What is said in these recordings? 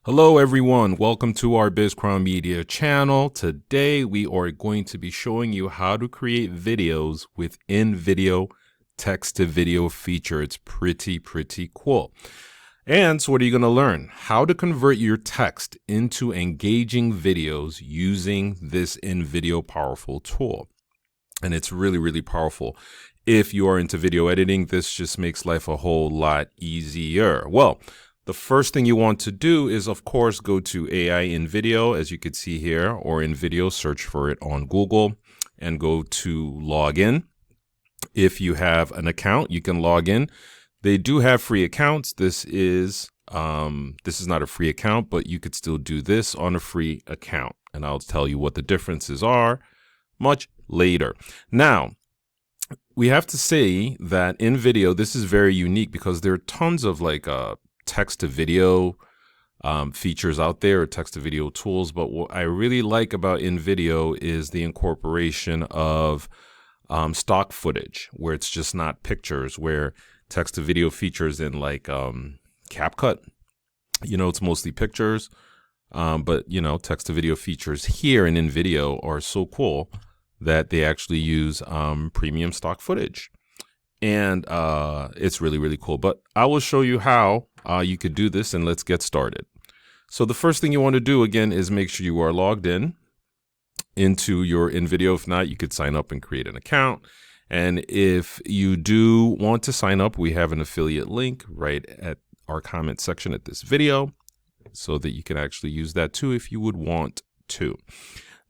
Hello everyone, welcome to our BizCrown Media channel. Today we are going to be showing you how to create videos with in-video text-to-video feature. It's pretty cool. And so what are you going to learn? How to convert your text into engaging videos using this in-video powerful tool. And it's really powerful. If you are into video editing, this just makes life a whole lot easier. Well, the first thing you want to do is, of course, go to AI in video, as you can see here, or in video, search for it on Google and go to log in. If you have an account, you can log in. They do have free accounts. This is not a free account, but you could still do this on a free account. And I'll tell you what the differences are much later. Now, we have to say that in video, this is very unique because there are tons of text to video features out there, or text to video tools. But what I really like about in video is the incorporation of stock footage, where it's just not pictures, where text to video features in CapCut, it's mostly pictures. But text to video features here and in video are so cool that they actually use premium stock footage. And it's really cool. But I will show you how you could do this, and let's get started. So the first thing you want to do, again, is make sure you are logged into your in-video. If not, you could sign up and create an account. And if you do want to sign up, we have an affiliate link right at our comment section at this video so that you can actually use that too if you would want to.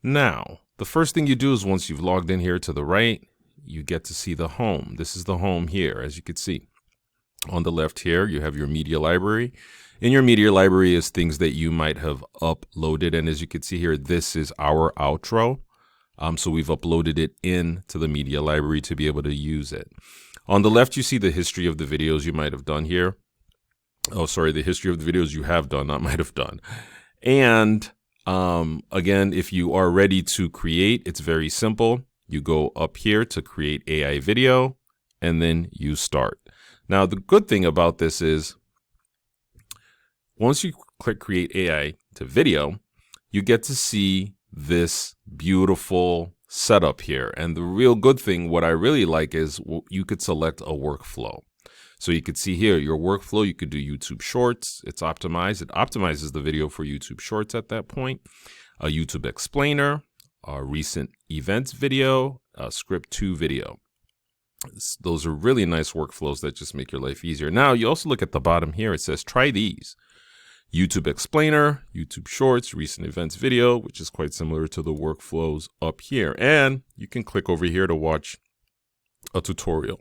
Now, the first thing you do is, once you've logged in here to the right, you get to see the home. This is the home here, as you can see. On the left here, you have your media library. In your media library is things that you might have uploaded. And as you can see here, this is our outro. So we've uploaded it into the media library to be able to use it. On the left, you see the history of the videos you might have done here. Oh, sorry, the history of the videos you have done, not might have done. And again, if you are ready to create, it's very simple. You go up here to create AI video, and then you start. Now, the good thing about this is once you click create AI to video, you get to see this beautiful setup here. And the real good thing, what I really like, is you could select a workflow. So you could see here your workflow. You could do YouTube Shorts. It's optimized. It optimizes the video for YouTube Shorts at that point. A YouTube Explainer, a recent events video, a script 2 video. Those are really nice workflows that just make your life easier. Now, you also look at the bottom here. It says, try these. YouTube Explainer, YouTube Shorts, recent events video, which is quite similar to the workflows up here. And you can click over here to watch a tutorial.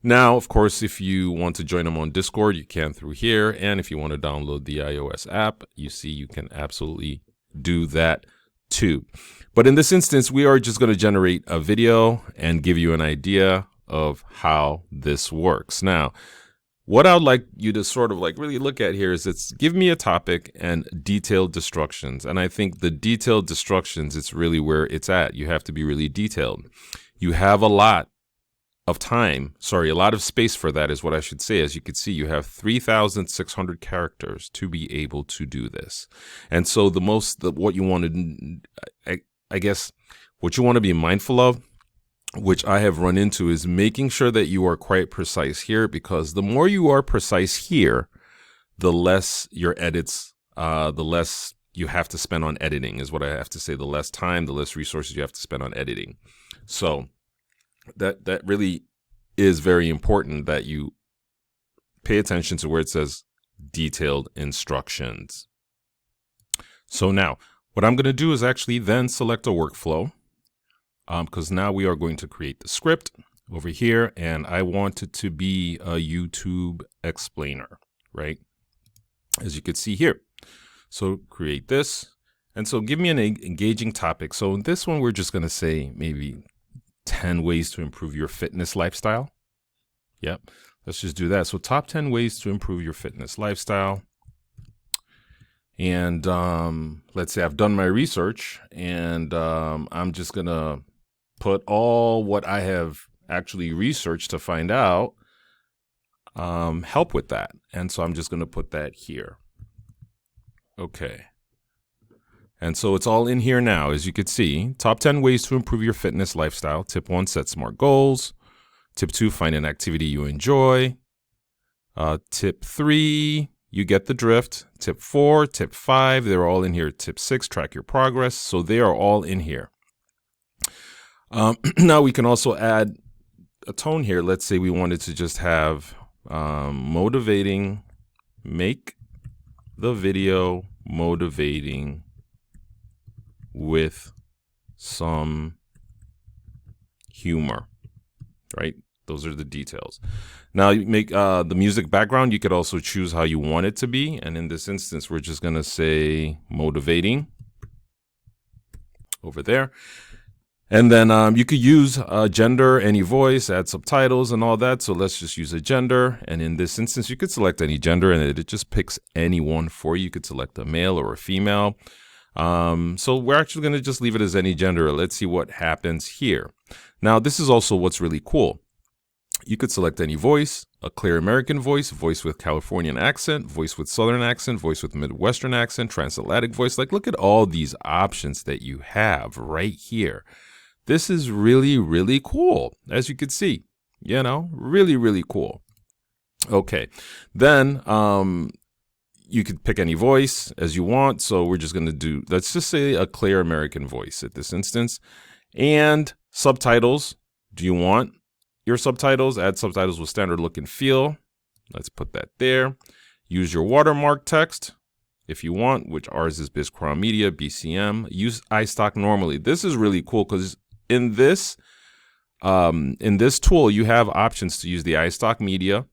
Now, of course, if you want to join them on Discord, you can through here. And if you want to download the iOS app, you see you can absolutely do that too. But in this instance, we are just going to generate a video and give you an idea of how this works. Now, what I'd like you to sort of really look at here is, it's give me a topic and detailed instructions. And I think the detailed instructions, it's really where it's at. You have to be really detailed. You have a lot of time, a lot of space for that is what I should say. As you can see, you have 3,600 characters to be able to do this. And so what you want to, I guess, what you want to be mindful of, which I have run into, is making sure that you are quite precise here, because the more you are precise here, the less your edits, the less you have to spend on editing is what I have to say. The less time, the less resources you have to spend on editing. So that really is very important that you pay attention to where it says detailed instructions. So now what I'm going to do is actually then select a workflow, because now we are going to create the script over here, and I want it to be a YouTube Explainer, right? As you can see here. So create this. And so give me an engaging topic. So in this one, we're just going to say maybe 10 ways to improve your fitness lifestyle. Yep. Let's just do that. So top 10 ways to improve your fitness lifestyle. And let's say I've done my research, and I'm just going to put all what I have actually researched to find out, help with that. And so I'm just going to put that here. Okay. And so it's all in here now, as you can see. Top 10 ways to improve your fitness lifestyle. Tip 1, set smart goals. Tip 2, find an activity you enjoy. Tip 3, you get the drift. Tip 4, tip 5, they're all in here. Tip 6, track your progress. So they are all in here. Now we can also add a tone here. Let's say we wanted to just have motivating, make the video motivating with some humor, right? Those are the details. Now you make the music background. You could also choose how you want it to be. And in this instance, we're just going to say motivating over there. And then you could use gender, any voice, add subtitles and all that. So let's just use a gender. And in this instance, you could select any gender and it just picks any one for you. You could select a male or a female. So we're actually going to just leave it as any gender. Let's see what happens here. Now, this is also what's really cool. You could select any voice, a clear American voice, voice with Californian accent, voice with Southern accent, voice with Midwestern accent, transatlantic voice. Like, look at all these options that you have right here. This is really, really cool, as you can see, really, really cool. Okay, then you could pick any voice as you want. So we're just going to do, let's just say a clear American voice at this instance. And subtitles, do you want your subtitles? Add subtitles with standard look and feel. Let's put that there. Use your watermark text if you want, which ours is BizCrown Media, BCM. Use iStock normally. This is really cool because in this tool, you have options to use the iStock media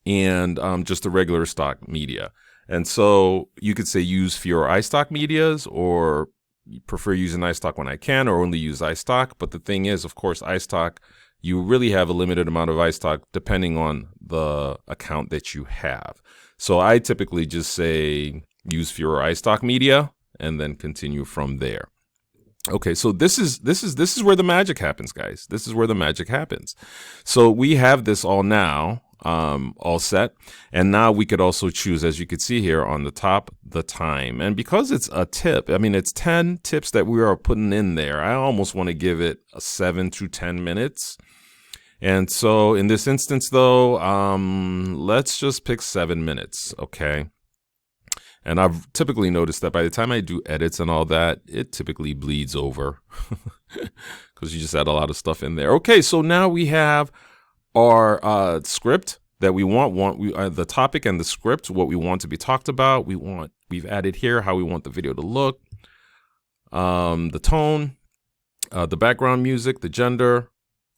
and just the regular stock media. And so you could say use fewer iStock medias, or you prefer using iStock when I can, or only use iStock. But the thing is, of course, iStock, you really have a limited amount of iStock depending on the account that you have. So I typically just say use fewer iStock media and then continue from there. Okay, so this is where the magic happens, guys. This is where the magic happens. So we have this all now, all set. And now we could also choose, as you can see here on the top, the time. And because it's a tip, I mean, it's 10 tips that we are putting in there. I almost want to give it a 7 to 10 minutes. And so in this instance, though, let's just pick 7 minutes, okay? And I've typically noticed that by the time I do edits and all that, it typically bleeds over because you just add a lot of stuff in there. Okay, so now we have our script that we want the topic and the script, what we want to be talked about. We've added here how we want the video to look, the tone, the background music, the gender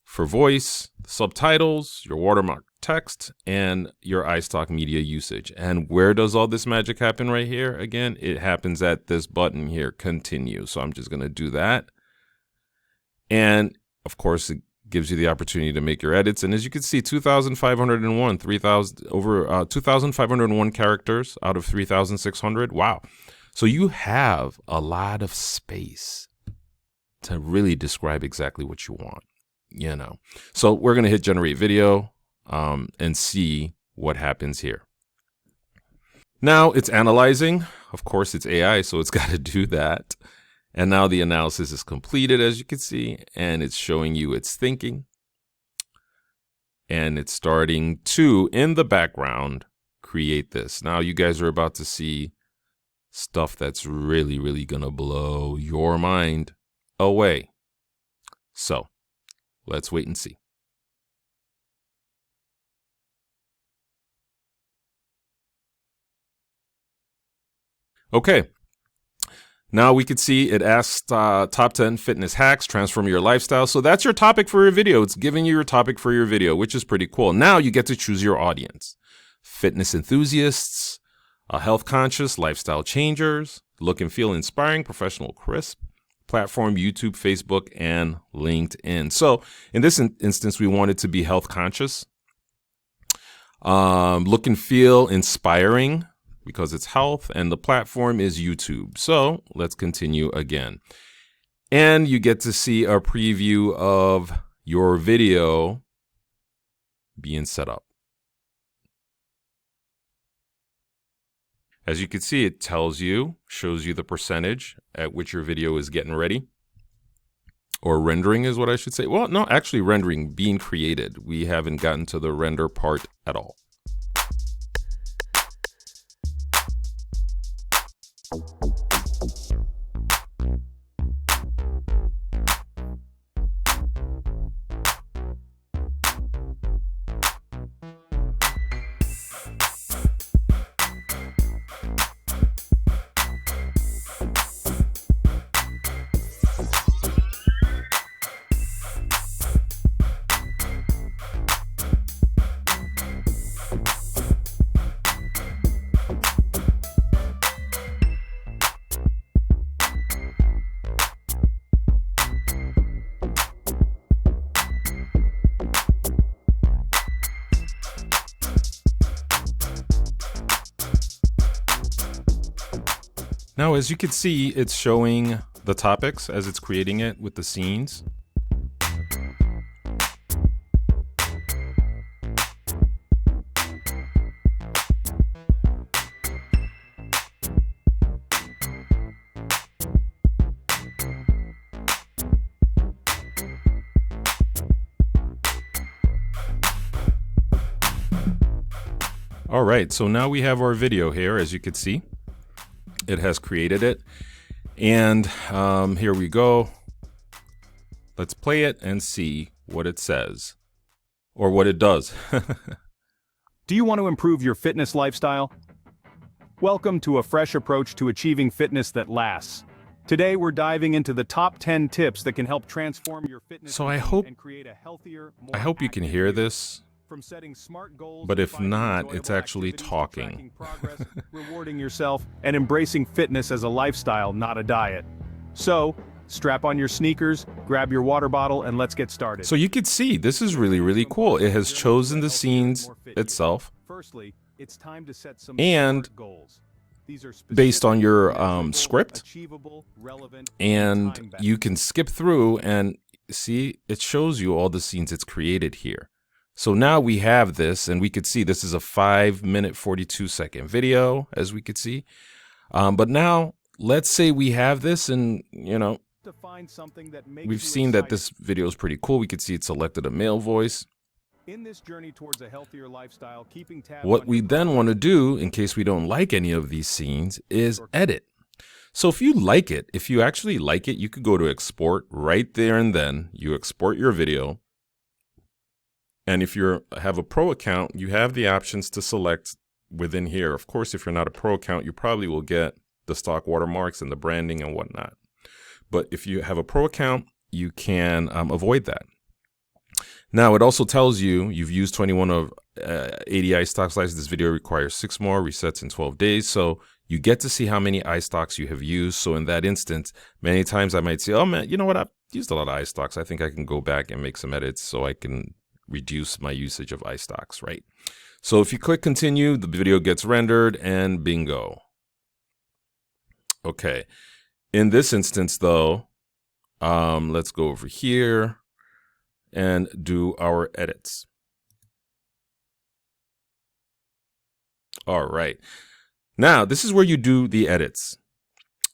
for voice, subtitles, your watermark text, and your iStock media usage. And where does all this magic happen right here? Again, it happens at this button here, continue. So I'm just going to do that. And of course, it gives you the opportunity to make your edits. And as you can see, 2,501, 2,501 characters out of 3,600. Wow. So you have a lot of space to really describe exactly what you want, So we're going to hit generate video and see what happens here. Now it's analyzing. Of course, it's AI, so it's got to do that. And now the analysis is completed, as you can see, and it's showing you it's thinking. And it's starting to, in the background, create this. Now you guys are about to see stuff that's really, really going to blow your mind away. So let's wait and see. Okay, now we can see it asks top 10 fitness hacks, transform your lifestyle. So that's your topic for your video. It's giving you your topic for your video, which is pretty cool. Now you get to choose your audience. Fitness enthusiasts, health conscious, lifestyle changers, look and feel inspiring, professional crisp, platform, YouTube, Facebook, and LinkedIn. So in this instance, we want it to be health conscious, look and feel inspiring, because it's health, and the platform is YouTube. So let's continue again. And you get to see a preview of your video being set up. As you can see, it tells you, shows you the percentage at which your video is getting ready. Or rendering is what I should say. Well, no, actually rendering, being created. We haven't gotten to the render part at all. Now, as you can see, it's showing the topics as it's creating it with the scenes. All right, so now we have our video here, as you can see. It has created it. And here we go. Let's play it and see what it says, or what it does. Do you want to improve your fitness lifestyle? Welcome to a fresh approach to achieving fitness that lasts. Today we're diving into the top 10 tips that can help transform your fitness and create a healthier, more I hope you can hear this. From setting smart goals, But if not, it's actually talking. Progress, rewarding yourself, and embracing fitness as a lifestyle, not a diet. So, strap on your sneakers, grab your water bottle, and let's get started. So you can see, this is really, really cool. It has chosen the scenes itself. Firstly, it's time to set some And smart goals. These are based on your measurable, script, achievable, relevant, and time-bound. you can skip through and see, it shows you all the scenes it's created here. So now we have this, and we could see this is a 5-minute, 42-second video, as we could see. But now, let's say we have this, and, you know, To find something that makes we've you seen that excited. this video is pretty cool. We could see it selected a male voice. In this journey towards a healthier lifestyle, keeping tabs What on we your then want to do, in case we don't like any of these scenes, is edit. So if you like it, if you actually like it, you could go to export right there and then. You export your video. And if you have a pro account, you have the options to select within here. Of course, if you're not a pro account, you probably will get the stock watermarks and the branding and whatnot. But if you have a pro account, you can avoid that. Now, it also tells you you've used 21 of 80 iStock slices. This video requires 6 more, resets in 12 days. So you get to see how many iStocks you have used. So in that instance, many times I might say, oh man, you know what? I've used a lot of iStocks. I think I can go back and make some edits so I can reduce my usage of iStocks, right? So if you click continue, the video gets rendered and bingo. Okay. In this instance though, let's go over here and do our edits. All right. Now, this is where you do the edits.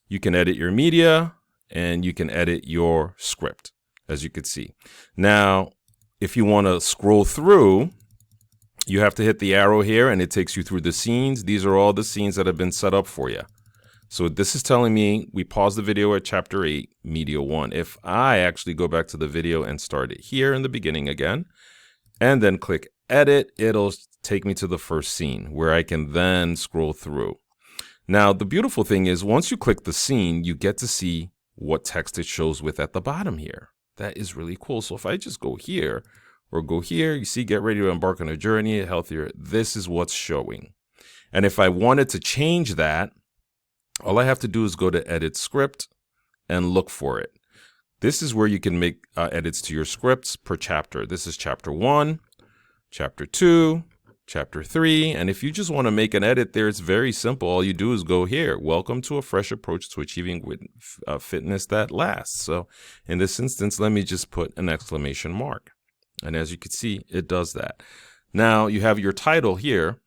You can edit your media and you can edit your script, as you can see. Now, if you want to scroll through, you have to hit the arrow here and it takes you through the scenes. These are all the scenes that have been set up for you. So this is telling me we pause the video at chapter 8, media 1. If I actually go back to the video and start it here in the beginning again, and then click edit, it'll take me to the first scene where I can then scroll through. Now, the beautiful thing is once you click the scene, you get to see what text it shows with at the bottom here. That is really cool. So if I just go here or go here, you see, get ready to embark on a journey, healthier. This is what's showing. And if I wanted to change that, all I have to do is go to edit script and look for it. This is where you can make edits to your scripts per chapter. This is chapter 1, chapter 2, chapter 3. And if you just want to make an edit there, it's very simple. All you do is go here. Welcome to a fresh approach to achieving fitness that lasts. So in this instance, let me just put an exclamation mark. And as you can see, it does that. Now you have your title here.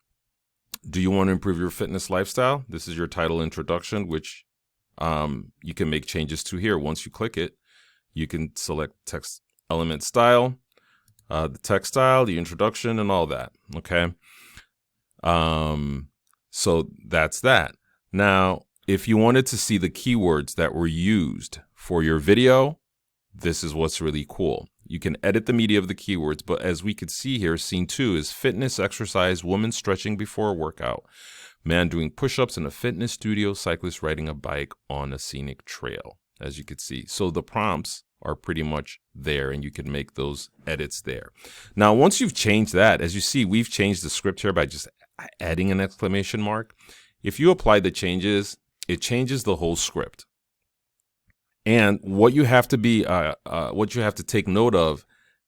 Do you want to improve your fitness lifestyle? This is your title introduction, which you can make changes to here. Once you click it, you can select text element style, the text style, the introduction, and all that. Okay. So that's that. Now, if you wanted to see the keywords that were used for your video, this is what's really cool. You can edit the media of the keywords, but as we could see here, scene 2 is fitness, exercise, woman stretching before a workout, man doing push-ups in a fitness studio, cyclist riding a bike on a scenic trail, as you could see. So the prompts are pretty much there, and you can make those edits there. Now, once you've changed that, as you see, we've changed the script here by just adding an exclamation mark. If you apply the changes, it changes the whole script. And what you have to be, what you have to take note of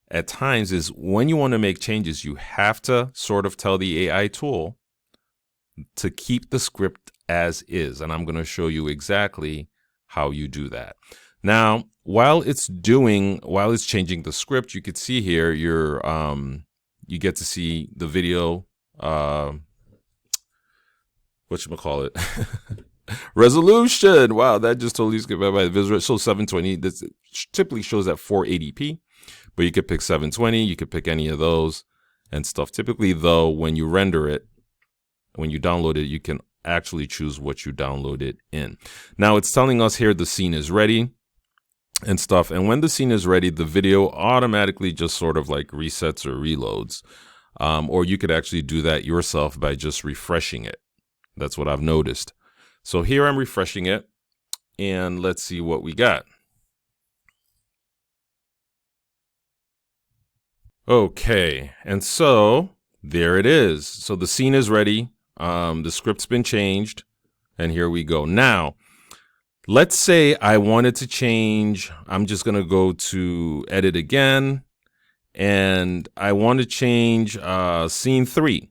at times is when you want to make changes, you have to sort of tell the AI tool to keep the script as is. And I'm going to show you exactly how you do that. Now, while it's changing the script, you could see here, you get to see the video, whatchamacallit, resolution. Wow, that just totally skipped by the visual. So 720, this typically shows at 480p, but you could pick 720, you could pick any of those and stuff. Typically though, when you render it, when you download it, you can actually choose what you downloaded in. Now it's telling us here the scene is ready and stuff. And when the scene is ready, the video automatically just sort of like resets or reloads. Or you could actually do that yourself by just refreshing it. That's what I've noticed. So here I'm refreshing it, and let's see what we got. Okay, and so there it is. So the scene is ready. The script's been changed, and here we go. Now, let's say I wanted to change. I'm just going to go to edit again, and I want to change scene 3.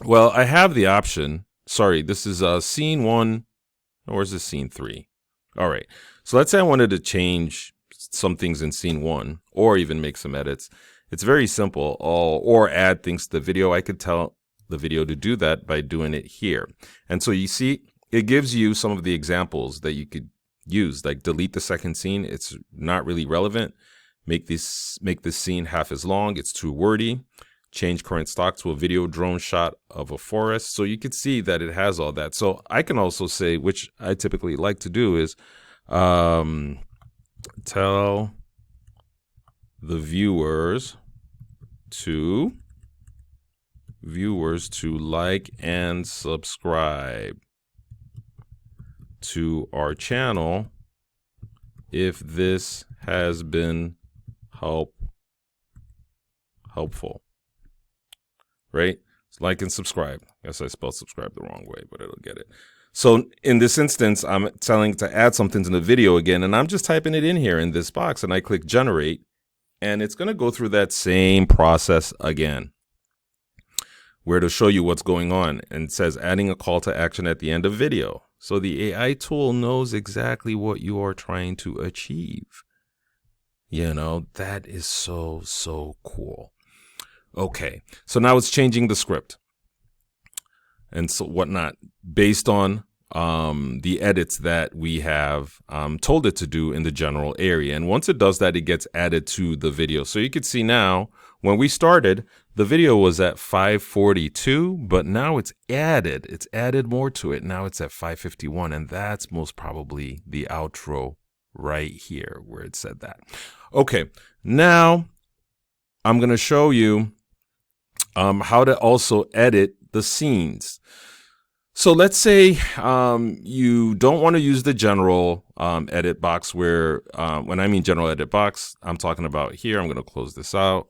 Well, I have the option. Sorry, this is scene 1. Or is this scene 3? All right. So let's say I wanted to change some things in scene 1 or even make some edits. It's very simple. Or add things to the video. I could tell the video to do that by doing it here. And so you see, it gives you some of the examples that you could use, like delete the second scene. It's not really relevant. Make this scene half as long. It's too wordy. Change current stock to a video drone shot of a forest. So you could see that it has all that. So I can also say, which I typically like to do, is tell the viewers to like and subscribe to our channel if this has been helpful. Right? Like and subscribe. I guess I spelled subscribe the wrong way, but it'll get it. So in this instance, I'm telling to add something to the video again, and I'm just typing it in here in this box, and I click generate, and it's going to go through that same process again, where to show you what's going on, and it says adding a call to action at the end of video. So the AI tool knows exactly what you are trying to achieve. You know, that is so, so cool. Okay, so now it's changing the script and so whatnot based on the edits that we have told it to do in the general area. And once it does that, it gets added to the video. So you can see now when we started, the video was at 542, but now it's added more to it. Now it's at 551, and that's most probably the outro right here where it said that. Okay, now I'm going to show you how to also edit the scenes. So let's say you don't want to use the general edit box where, when I mean general edit box, I'm talking about here. I'm going to close this out,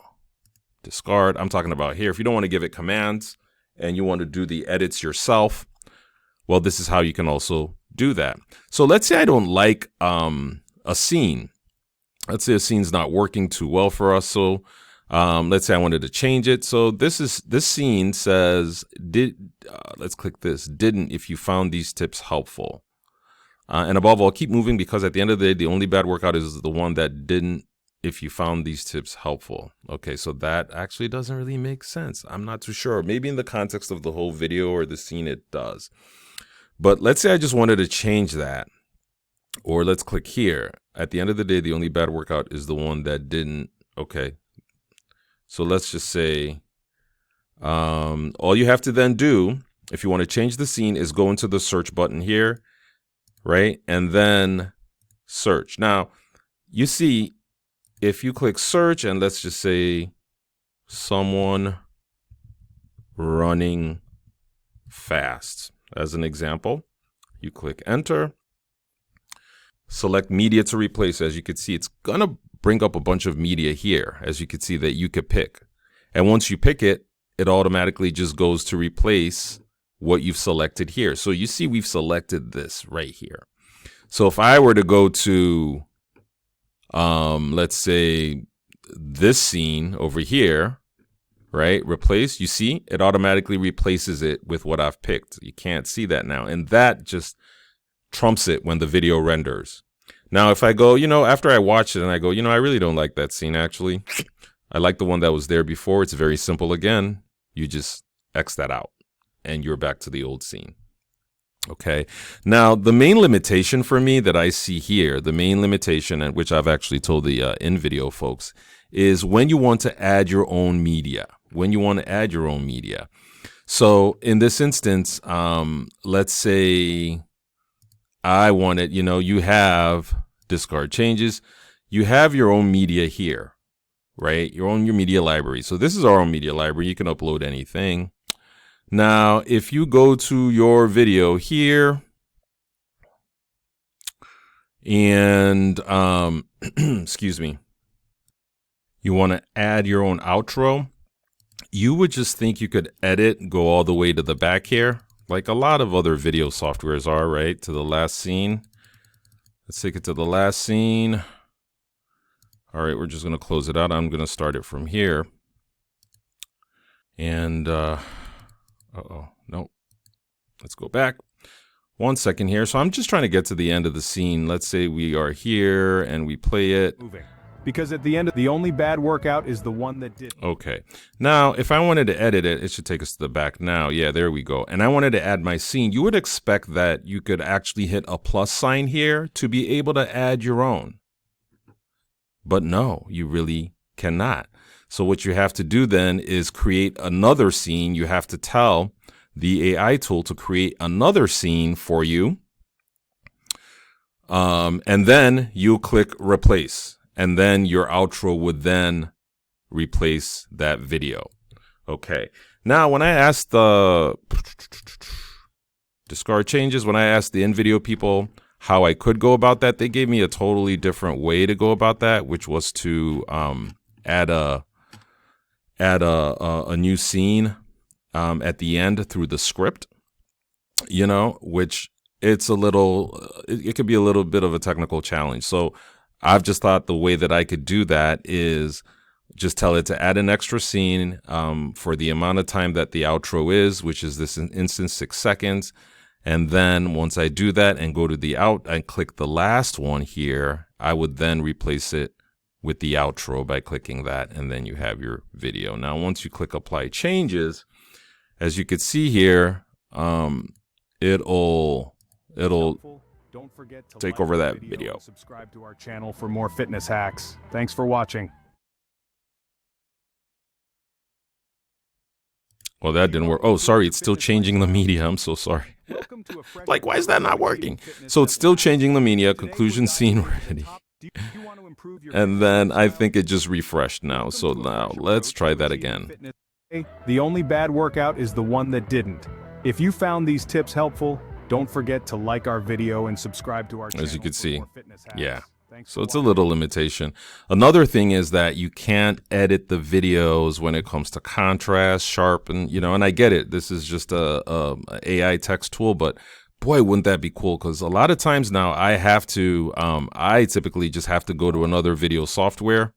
discard. I'm talking about here. If you don't want to give it commands and you want to do the edits yourself, well, this is how you can also do that. So let's say I don't like a scene. Let's say a scene's not working too well for us. So let's say I wanted to change it. So this scene says, let's click this, didn't if you found these tips helpful. And above all, keep moving because at the end of the day, the only bad workout is the one that didn't if you found these tips helpful. Okay, so that actually doesn't really make sense. I'm not too sure. Maybe in the context of the whole video or the scene it does. But let's say I just wanted to change that. Or let's click here. At the end of the day, the only bad workout is the one that didn't. Okay. So let's just say all you have to then do, if you want to change the scene, is go into the search button here, right? And then search. Now, you see, if you click search and let's just say someone running fast as an example, you click enter. Select media to replace. As you can see, it's going to bring up a bunch of media here, as you can see, that you could pick. And once you pick it, it automatically just goes to replace what you've selected here. So you see we've selected this right here. So if I were to go to, let's say, this scene over here, right, replace, you see, it automatically replaces it with what I've picked. You can't see that now. And that just trumps it when the video renders. Now, if I go, after I watch it and I go, I really don't like that scene, actually. I like the one that was there before. It's very simple again. You just X that out and you're back to the old scene. Okay. Now, the main limitation for me that I see here, the main limitation, and which I've actually told the in-video folks, is when you want to add your own media. So in this instance, let's say I wanted, you have discard changes. You have your own media here, right? Your media library. So this is our own media library. You can upload anything. Now, if you go to your video here and, excuse me, you want to add your own outro, you would just think you could edit, go all the way to the back here, like a lot of other video softwares are, right? To the last scene. Let's take it to the last scene. All right, we're just going to close it out. I'm going to start it from here. And, nope. Let's go back. 1 second here. So I'm just trying to get to the end of the scene. Let's say we are here and we play it. Moving. Because at the end, the only bad workout is the one that did. Okay. Now, if I wanted to edit it, it should take us to the back now. Yeah, there we go. And I wanted to add my scene. You would expect that you could actually hit a plus sign here to be able to add your own. But no, you really cannot. So what you have to do then is create another scene. You have to tell the AI tool to create another scene for you. And then you click replace. And then your outro would then replace that video. Okay. Now, when I asked the discard changes, when I asked the in-video people how I could go about that, they gave me a totally different way to go about that, which was to add a new scene at the end through the script, which it's a little, it could be a little bit of a technical challenge. So I've just thought the way that I could do that is just tell it to add an extra scene for the amount of time that the outro is, which is this instance 6 seconds. And then once I do that and go to the out and click the last one here, I would then replace it with the outro by clicking that. And then you have your video. Now, once you click apply changes, as you can see here, it'll Don't forget to take like over the that video. And subscribe to our channel for more fitness hacks. Thanks for watching. Well, that didn't work. Oh, sorry. It's still changing the media. I'm so sorry. Like, why is that not working? So it's still changing the media. Conclusion scene ready. And then I think it just refreshed now. So now let's try that again. The only bad workout is the one that didn't. If you found these tips helpful, don't forget to like our video and subscribe to our channel. As you can see, yeah. Thanks So it's a little limitation. Another thing is that you can't edit the videos when it comes to contrast, sharpen, and I get it. This is just a AI text tool, but boy, wouldn't that be cool? Because a lot of times now I have to, I typically just have to go to another video software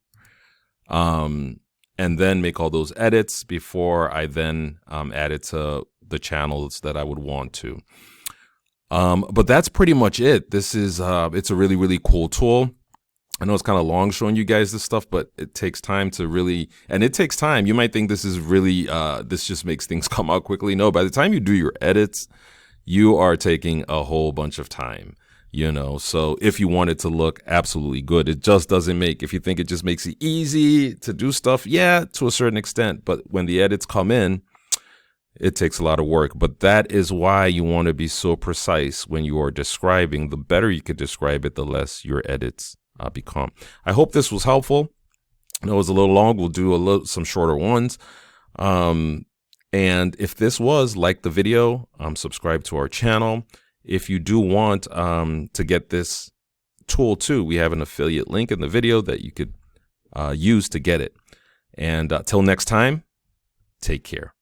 and then make all those edits before I then add it to the channels that I would want to. But that's pretty much it. This is, it's a really, really cool tool. I know it's kind of long showing you guys this stuff, but it takes time to really, and it takes time. You might think this is really, this just makes things come out quickly. No, by the time you do your edits, you are taking a whole bunch of time, you know. So if you want it to look absolutely good, it just doesn't make, if you think it just makes it easy to do stuff, yeah, to a certain extent. But when the edits come in, it takes a lot of work. But that is why you want to be so precise when you are describing. The better you could describe it, the less your edits become. I hope this was helpful. I know it was a little long. We'll do some shorter ones. And if this was, like the video, subscribe to our channel. If you do want to get this tool too, we have an affiliate link in the video that you could use to get it. And till next time, take care.